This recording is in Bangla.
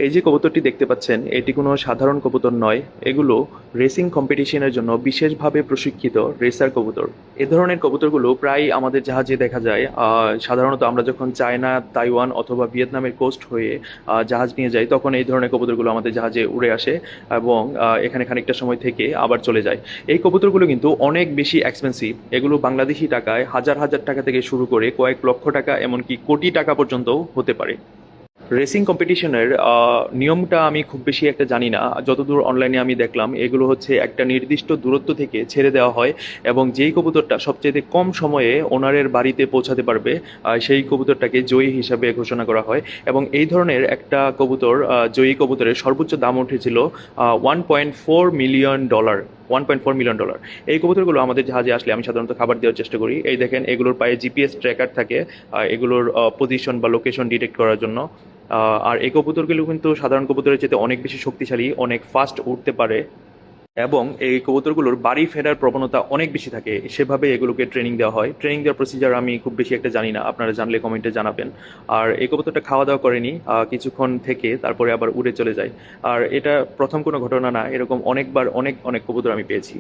এই যে কবুতরটি দেখতে পাচ্ছেন এটি কোনো সাধারণ কবুতর নয়, এগুলো রেসিং কম্পিটিশনের জন্য বিশেষভাবে প্রশিক্ষিত রেসার কবুতর। এ ধরনের কবুতরগুলো প্রায় আমাদের জাহাজে দেখা যায়। সাধারণত আমরা যখন চায়না, তাইওয়ান অথবা ভিয়েতনামের কোস্ট হয়ে জাহাজ নিয়ে যাই তখন এই ধরনের কবুতরগুলো আমাদের জাহাজে উড়ে আসে এবং এখানে খানিকটা সময় থেকে আবার চলে যায়। এই কবুতরগুলো কিন্তু অনেক বেশি এক্সপেন্সিভ। এগুলো বাংলাদেশি টাকায় হাজার হাজার টাকা থেকে শুরু করে কয়েক লক্ষ টাকা এমনকি কোটি টাকা পর্যন্ত হতে পারে। রেসিং কম্পিটিশনের নিয়মটা আমি খুব বেশি একটা জানি না। যতদূর অনলাইনে আমি দেখলাম এগুলো হচ্ছে একটা নির্দিষ্ট দূরত্ব থেকে ছেড়ে দেওয়া হয় এবং যেই কবুতরটা সবচেয়ে কম সময়ে ওনারের বাড়িতে পৌঁছাতে পারবে সেই কবুতরটাকে জয়ী হিসাবে ঘোষণা করা হয়। এবং এই ধরনের একটা কবুতর, জয়ী কবুতরের সর্বোচ্চ দাম উঠেছিল $1.4 মিলিয়ন। $1.4 মিলিয়ন। এই কবুতরগুলো আমাদের জাহাজে আসলে আমি সাধারণত খাবার দেওয়ার চেষ্টা করি। এই দেখেন এগুলোর পায়ে জিপিএস ট্র্যাকার থাকে এগুলোর পজিশন বা লোকেশন ডিটেক্ট করার জন্য। আর এই কবুতরগুলো কিন্তু সাধারণ কবুতরের চেয়ে অনেক বেশি শক্তিশালী, অনেক ফাস্ট উঠতে পারে এবং এই কবুতরগুলোর বাড়ি ফেরার প্রবণতা অনেক বেশি থাকে। সেভাবে এগুলোকে ট্রেনিং দেওয়া হয়। ট্রেনিং দেওয়ার প্রসিজার আমি খুব বেশি একটা জানি না, আপনারা জানলে কমেন্টে জানাবেন। আর এই কবুতরটা খাওয়া দাওয়া করেনি, কিছুক্ষণ থেকে তারপরে আবার উড়ে চলে যায়। আর এটা প্রথম কোনো ঘটনা না, এরকম অনেকবার অনেক অনেক কবুতর আমি পেয়েছি।